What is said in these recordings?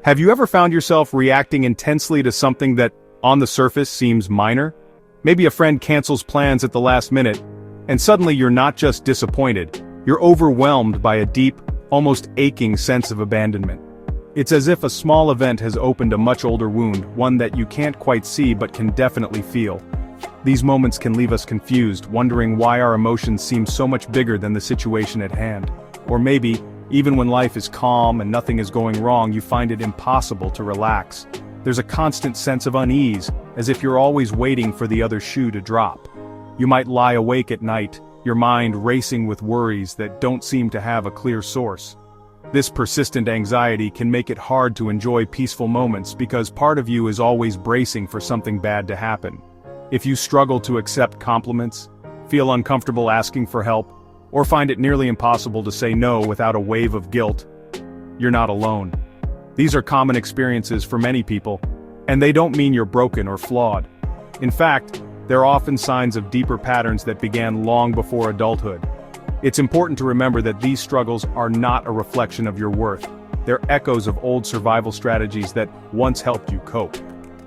Have you ever found yourself reacting intensely to something that, on the surface, seems minor? Maybe a friend cancels plans at the last minute, and suddenly you're not just disappointed, you're overwhelmed by a deep, almost aching sense of abandonment. It's as if a small event has opened a much older wound, one that you can't quite see but can definitely feel. These moments can leave us confused, wondering why our emotions seem so much bigger than the situation at hand. Or maybe, even when life is calm and nothing is going wrong, you find it impossible to relax. There's a constant sense of unease, as if you're always waiting for the other shoe to drop. You might lie awake at night, your mind racing with worries that don't seem to have a clear source. This persistent anxiety can make it hard to enjoy peaceful moments because part of you is always bracing for something bad to happen. If you struggle to accept compliments, feel uncomfortable asking for help, or find it nearly impossible to say no without a wave of guilt, you're not alone. These are common experiences for many people, and they don't mean you're broken or flawed. In fact, they're often signs of deeper patterns that began long before adulthood. It's important to remember that these struggles are not a reflection of your worth. They're echoes of old survival strategies that once helped you cope.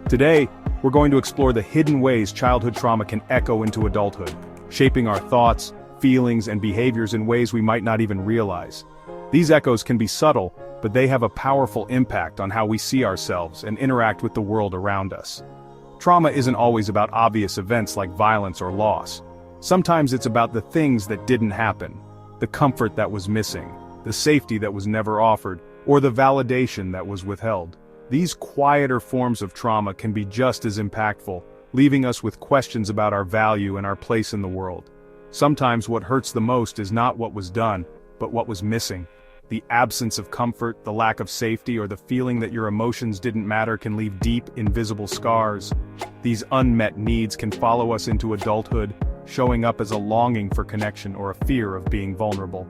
Today, we're going to explore the hidden ways childhood trauma can echo into adulthood, shaping our thoughts, feelings, and behaviors in ways we might not even realize. These echoes can be subtle, but they have a powerful impact on how we see ourselves and interact with the world around us. Trauma isn't always about obvious events like violence or loss. Sometimes it's about the things that didn't happen, the comfort that was missing, the safety that was never offered, or the validation that was withheld. These quieter forms of trauma can be just as impactful, leaving us with questions about our value and our place in the world. Sometimes what hurts the most is not what was done, but what was missing. The absence of comfort, the lack of safety, or the feeling that your emotions didn't matter can leave deep, invisible scars. These unmet needs can follow us into adulthood, showing up as a longing for connection or a fear of being vulnerable.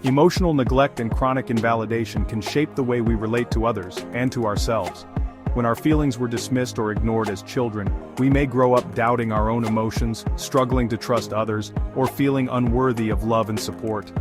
Emotional neglect and chronic invalidation can shape the way we relate to others and to ourselves. When our feelings were dismissed or ignored as children, we may grow up doubting our own emotions, struggling to trust others, or feeling unworthy of love and support.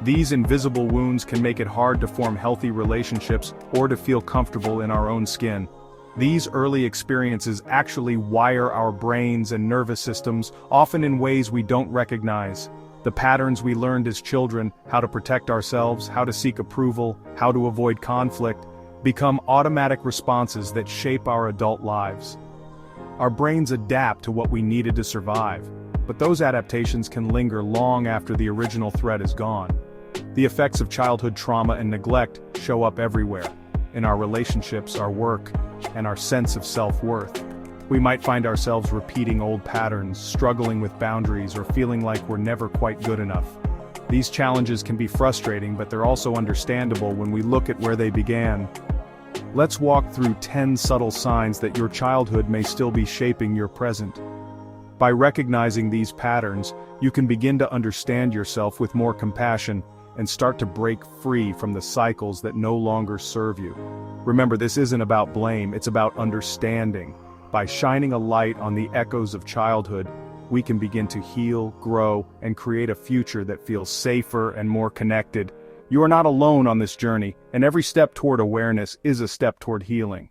These invisible wounds can make it hard to form healthy relationships or to feel comfortable in our own skin. These early experiences actually wire our brains and nervous systems, often in ways we don't recognize. The patterns we learned as children, how to protect ourselves, how to seek approval, how to avoid conflict, become automatic responses that shape our adult lives. Our brains adapt to what we needed to survive, but those adaptations can linger long after the original threat is gone. The effects of childhood trauma and neglect show up everywhere, in our relationships, our work, and our sense of self-worth. We might find ourselves repeating old patterns, struggling with boundaries, or feeling like we're never quite good enough. These challenges can be frustrating, but they're also understandable when we look at where they began. Let's walk through 10 subtle signs that your childhood may still be shaping your present. By recognizing these patterns, you can begin to understand yourself with more compassion and start to break free from the cycles that no longer serve you. Remember, this isn't about blame, it's about understanding. By shining a light on the echoes of childhood, we can begin to heal, grow, and create a future that feels safer and more connected. You are not alone on this journey, and every step toward awareness is a step toward healing.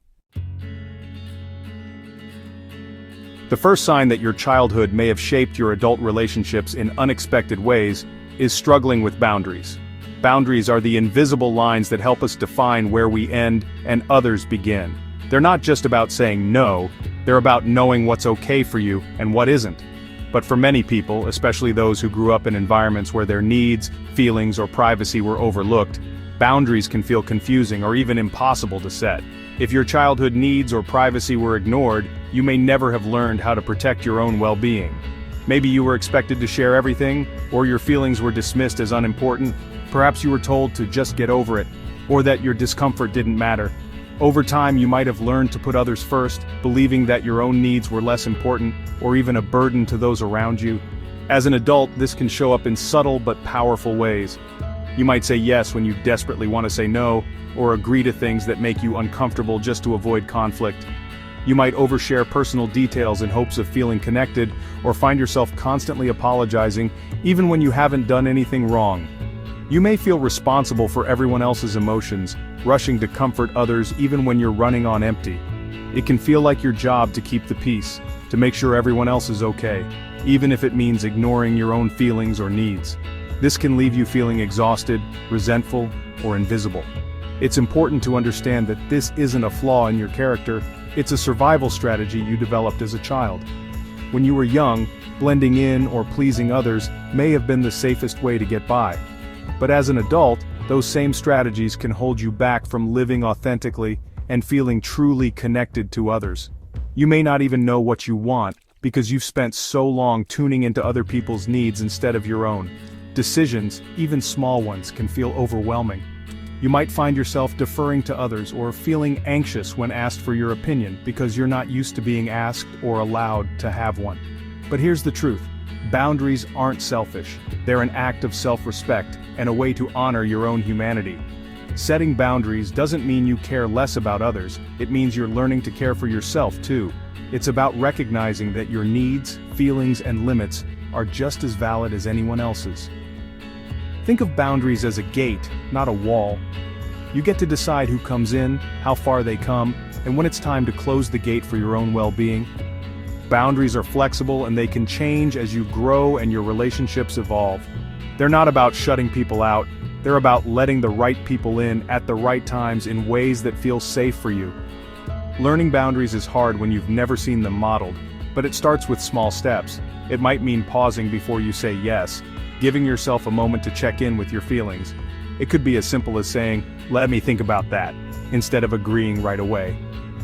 The first sign that your childhood may have shaped your adult relationships in unexpected ways is struggling with boundaries. Boundaries are the invisible lines that help us define where we end and others begin. They're not just about saying no, they're about knowing what's okay for you and what isn't. But for many people, especially those who grew up in environments where their needs, feelings, or privacy were overlooked, boundaries can feel confusing or even impossible to set. If your childhood needs or privacy were ignored, you may never have learned how to protect your own well-being. Maybe you were expected to share everything, or your feelings were dismissed as unimportant. Perhaps you were told to just get over it, or that your discomfort didn't matter. Over time, you might have learned to put others first, believing that your own needs were less important, or even a burden to those around you. As an adult, this can show up in subtle but powerful ways. You might say yes when you desperately want to say no, or agree to things that make you uncomfortable just to avoid conflict. You might overshare personal details in hopes of feeling connected, or find yourself constantly apologizing, even when you haven't done anything wrong. You may feel responsible for everyone else's emotions, rushing to comfort others even when you're running on empty. It can feel like your job to keep the peace, to make sure everyone else is okay, even if it means ignoring your own feelings or needs. This can leave you feeling exhausted, resentful, or invisible. It's important to understand that this isn't a flaw in your character, it's a survival strategy you developed as a child. When you were young, blending in or pleasing others may have been the safest way to get by. But as an adult, those same strategies can hold you back from living authentically and feeling truly connected to others. You may not even know what you want, because you've spent so long tuning into other people's needs instead of your own. Decisions, even small ones, can feel overwhelming. You might find yourself deferring to others or feeling anxious when asked for your opinion because you're not used to being asked or allowed to have one. But here's the truth. Boundaries aren't selfish. They're an act of self-respect and a way to honor your own humanity. Setting boundaries doesn't mean you care less about others, it means you're learning to care for yourself too. It's about recognizing that your needs, feelings, and limits are just as valid as anyone else's. Think of boundaries as a gate, not a wall. You get to decide who comes in, how far they come, and when it's time to close the gate for your own well-being. Boundaries are flexible and they can change as you grow and your relationships evolve. They're not about shutting people out, they're about letting the right people in at the right times in ways that feel safe for you. Learning boundaries is hard when you've never seen them modeled, but it starts with small steps. It might mean pausing before you say yes, giving yourself a moment to check in with your feelings. It could be as simple as saying, "Let me think about that," instead of agreeing right away.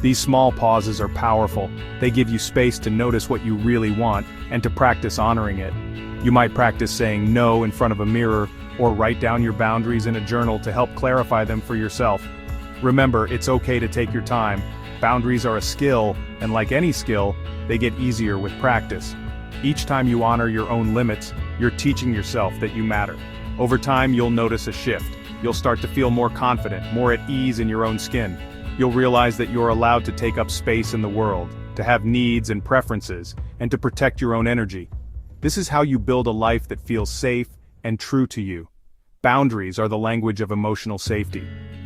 These small pauses are powerful. They give you space to notice what you really want and to practice honoring it. You might practice saying no in front of a mirror or write down your boundaries in a journal to help clarify them for yourself. Remember, it's okay to take your time. Boundaries are a skill, and like any skill, they get easier with practice. Each time you honor your own limits, you're teaching yourself that you matter. Over time, you'll notice a shift. You'll start to feel more confident, more at ease in your own skin. You'll realize that you're allowed to take up space in the world, to have needs and preferences, and to protect your own energy. This is how you build a life that feels safe and true to you. Boundaries are the language of emotional safety.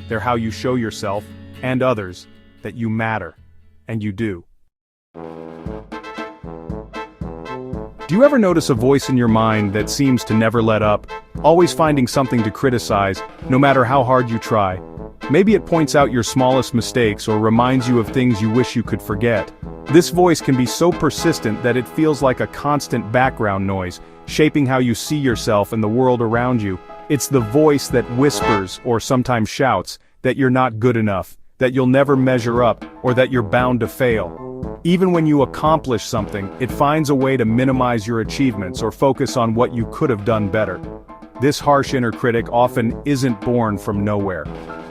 They're how you show yourself, and others, that you matter. And you do. Do you ever notice a voice in your mind that seems to never let up, always finding something to criticize, no matter how hard you try? Maybe it points out your smallest mistakes or reminds you of things you wish you could forget. This voice can be so persistent that it feels like a constant background noise, shaping how you see yourself and the world around you. It's the voice that whispers, or sometimes shouts, that you're not good enough, that you'll never measure up, or that you're bound to fail. Even when you accomplish something, it finds a way to minimize your achievements or focus on what you could have done better. This harsh inner critic often isn't born from nowhere.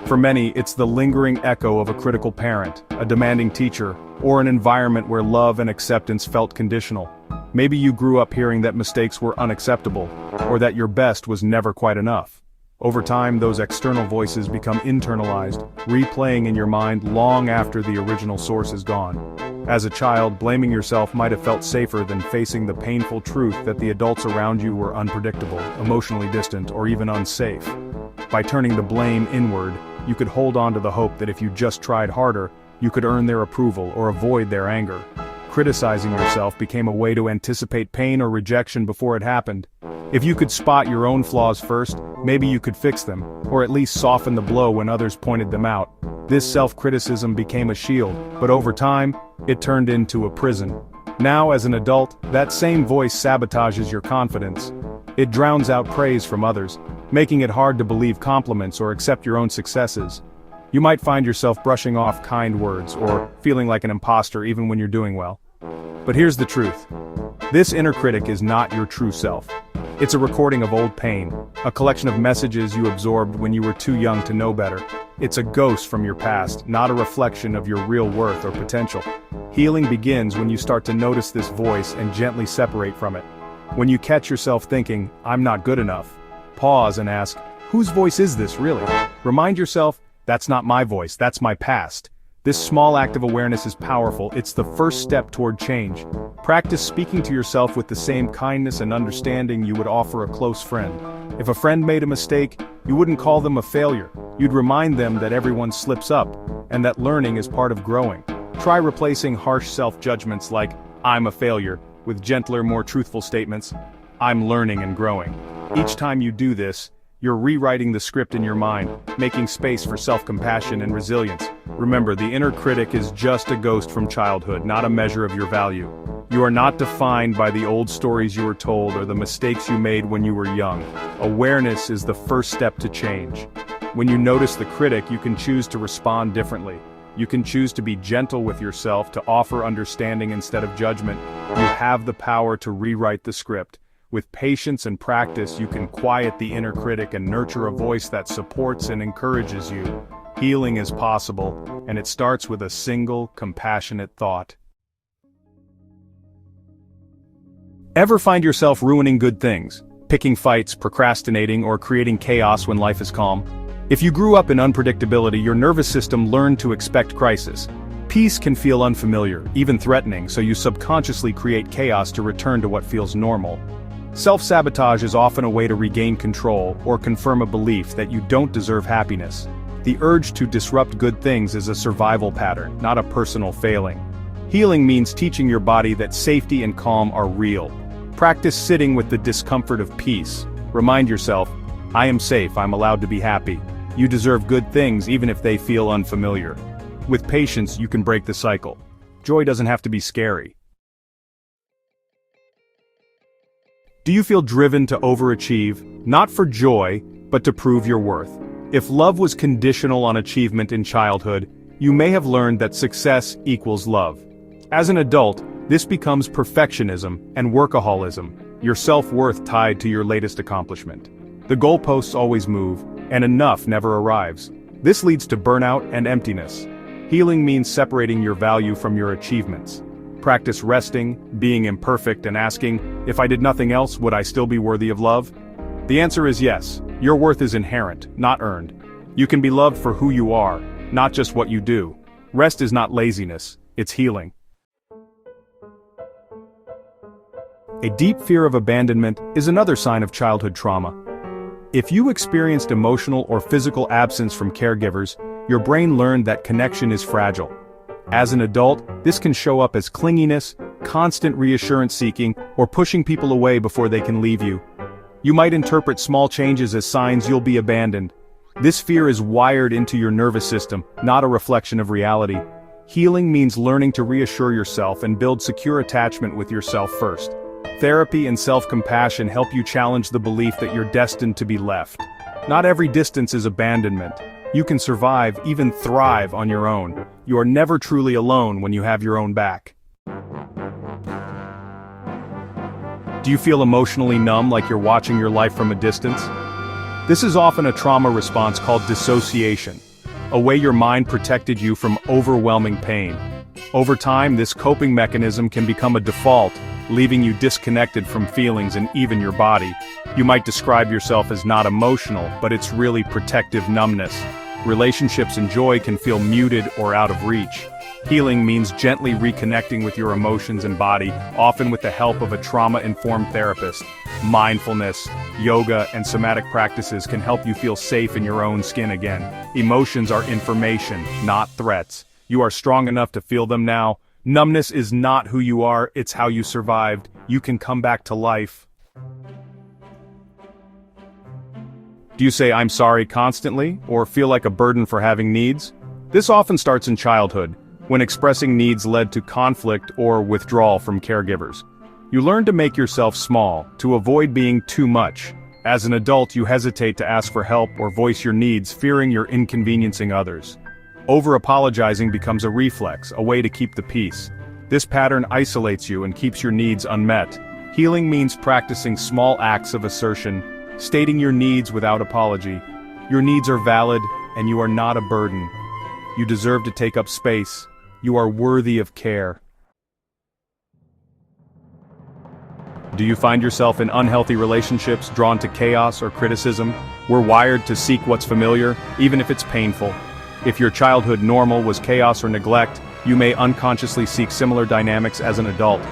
For many, it's the lingering echo of a critical parent, a demanding teacher, or an environment where love and acceptance felt conditional. Maybe you grew up hearing that mistakes were unacceptable, or that your best was never quite enough. Over time, those external voices become internalized, replaying in your mind long after the original source is gone. As a child, blaming yourself might have felt safer than facing the painful truth that the adults around you were unpredictable, emotionally distant, or even unsafe. By turning the blame inward, you could hold on to the hope that if you just tried harder, you could earn their approval or avoid their anger. Criticizing yourself became a way to anticipate pain or rejection before it happened. If you could spot your own flaws first, maybe you could fix them, or at least soften the blow when others pointed them out. This self-criticism became a shield, but over time, it turned into a prison. Now, as an adult, that same voice sabotages your confidence. It drowns out praise from others, making it hard to believe compliments or accept your own successes. You might find yourself brushing off kind words or feeling like an imposter even when you're doing well. But here's the truth. This inner critic is not your true self. It's a recording of old pain, a collection of messages you absorbed when you were too young to know better. It's a ghost from your past, not a reflection of your real worth or potential. Healing begins when you start to notice this voice and gently separate from it. When you catch yourself thinking, "I'm not good enough," pause and ask, whose voice is this really? Remind yourself, that's not my voice, that's my past. This small act of awareness is powerful. It's the first step toward change. Practice speaking to yourself with the same kindness and understanding you would offer a close friend. If a friend made a mistake, you wouldn't call them a failure. You'd remind them that everyone slips up, and that learning is part of growing. Try replacing harsh self-judgments like, "I'm a failure," with gentler, more truthful statements, "I'm learning and growing." Each time you do this, you're rewriting the script in your mind, making space for self-compassion and resilience. Remember, the inner critic is just a ghost from childhood, not a measure of your value. You are not defined by the old stories you were told or the mistakes you made when you were young. Awareness is the first step to change. When you notice the critic, you can choose to respond differently. You can choose to be gentle with yourself, to offer understanding instead of judgment. You have the power to rewrite the script. With patience and practice, you can quiet the inner critic and nurture a voice that supports and encourages you. Healing is possible, and it starts with a single, compassionate thought. Ever find yourself ruining good things, picking fights, procrastinating, or creating chaos when life is calm? If you grew up in unpredictability, your nervous system learned to expect crisis. Peace can feel unfamiliar, even threatening, so you subconsciously create chaos to return to what feels normal. Self-sabotage is often a way to regain control or confirm a belief that you don't deserve happiness. The urge to disrupt good things is a survival pattern, not a personal failing. Healing means teaching your body that safety and calm are real. Practice sitting with the discomfort of peace. Remind yourself, "I am safe, I'm allowed to be happy." You deserve good things even if they feel unfamiliar. With patience, you can break the cycle. Joy doesn't have to be scary. Do you feel driven to overachieve, not for joy, but to prove your worth? If love was conditional on achievement in childhood, you may have learned that success equals love. As an adult, this becomes perfectionism and workaholism, your self-worth tied to your latest accomplishment. The goalposts always move, and enough never arrives. This leads to burnout and emptiness. Healing means separating your value from your achievements. Practice resting, being imperfect, and asking, if I did nothing else, would I still be worthy of love? The answer is yes. Your worth is inherent, not earned. You can be loved for who you are, not just what you do. Rest is not laziness, it's healing. A deep fear of abandonment is another sign of childhood trauma. If you experienced emotional or physical absence from caregivers, your brain learned that connection is fragile. As an adult, this can show up as clinginess, constant reassurance seeking, or pushing people away before they can leave you. You might interpret small changes as signs you'll be abandoned. This fear is wired into your nervous system, not a reflection of reality. Healing means learning to reassure yourself and build secure attachment with yourself first. Therapy and self-compassion help you challenge the belief that you're destined to be left. Not every distance is abandonment. You can survive, even thrive on your own. You are never truly alone when you have your own back. Do you feel emotionally numb, like you're watching your life from a distance? This is often a trauma response called dissociation, a way your mind protected you from overwhelming pain. Over time, this coping mechanism can become a default, leaving you disconnected from feelings and even your body. You might describe yourself as not emotional, but it's really protective numbness. Relationships and joy can feel muted or out of reach. Healing means gently reconnecting with your emotions and body, often with the help of a trauma-informed therapist. Mindfulness, yoga, and somatic practices can help you feel safe in your own skin again. Emotions are information, not threats. You are strong enough to feel them now. Numbness is not who you are, it's how you survived. You can come back to life. Do you say "I'm sorry" constantly, or feel like a burden for having needs? This often starts in childhood, when expressing needs led to conflict or withdrawal from caregivers. You learn to make yourself small, to avoid being too much. As an adult, you hesitate to ask for help or voice your needs, fearing you're inconveniencing others. Over-apologizing becomes a reflex, a way to keep the peace. This pattern isolates you and keeps your needs unmet. Healing means practicing small acts of assertion, stating your needs without apology. Your needs are valid, and you are not a burden. You deserve to take up space. You are worthy of care. Do you find yourself in unhealthy relationships, drawn to chaos or criticism? We're wired to seek what's familiar, even if it's painful. If your childhood normal was chaos or neglect, you may unconsciously seek similar dynamics as an adult.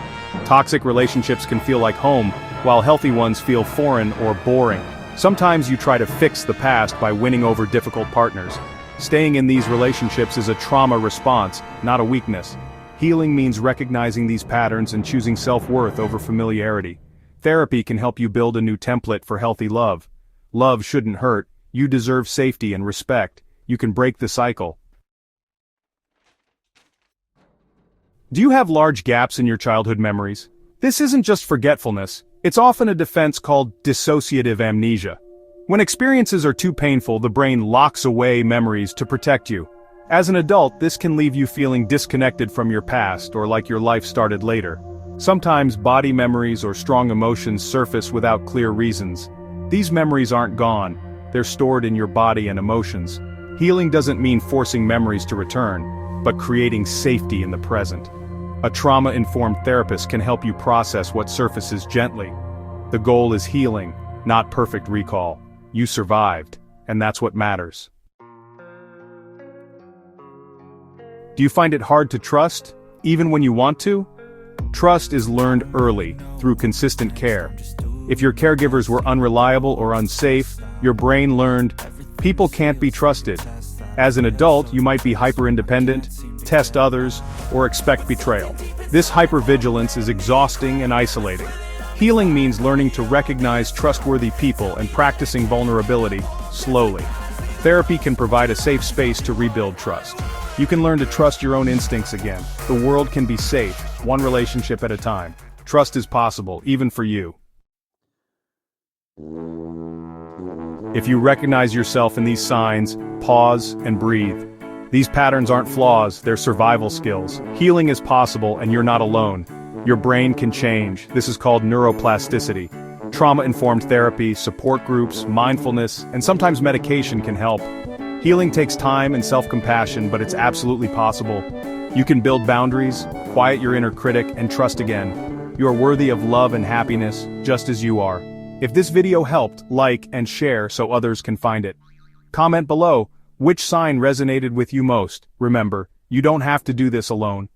Toxic relationships can feel like home, while healthy ones feel foreign or boring. Sometimes you try to fix the past by winning over difficult partners. Staying in these relationships is a trauma response, not a weakness. Healing means recognizing these patterns and choosing self-worth over familiarity. Therapy can help you build a new template for healthy love. Love shouldn't hurt. You deserve safety and respect. You can break the cycle. Do you have large gaps in your childhood memories? This isn't just forgetfulness. It's often a defense called dissociative amnesia. When experiences are too painful, the brain locks away memories to protect you. As an adult, this can leave you feeling disconnected from your past or like your life started later. Sometimes body memories or strong emotions surface without clear reasons. These memories aren't gone, they're stored in your body and emotions. Healing doesn't mean forcing memories to return, but creating safety in the present. A trauma-informed therapist can help you process what surfaces gently. The goal is healing, not perfect recall. You survived, and that's what matters. Do you find it hard to trust, even when you want to? Trust is learned early, through consistent care. If your caregivers were unreliable or unsafe, your brain learned, people can't be trusted. As an adult, you might be hyper-independent, test others, or expect betrayal. This hypervigilance is exhausting and isolating. Healing means learning to recognize trustworthy people and practicing vulnerability, slowly. Therapy can provide a safe space to rebuild trust. You can learn to trust your own instincts again. The world can be safe, one relationship at a time. Trust is possible, even for you. If you recognize yourself in these signs, pause and breathe. These patterns aren't flaws, they're survival skills. Healing is possible and you're not alone. Your brain can change. This is called neuroplasticity. Trauma-informed therapy, support groups, mindfulness, and sometimes medication can help. Healing takes time and self-compassion, but it's absolutely possible. You can build boundaries, quiet your inner critic, and trust again. You are worthy of love and happiness, just as you are. If this video helped, like and share so others can find it. Comment below, which sign resonated with you most. Remember, you don't have to do this alone.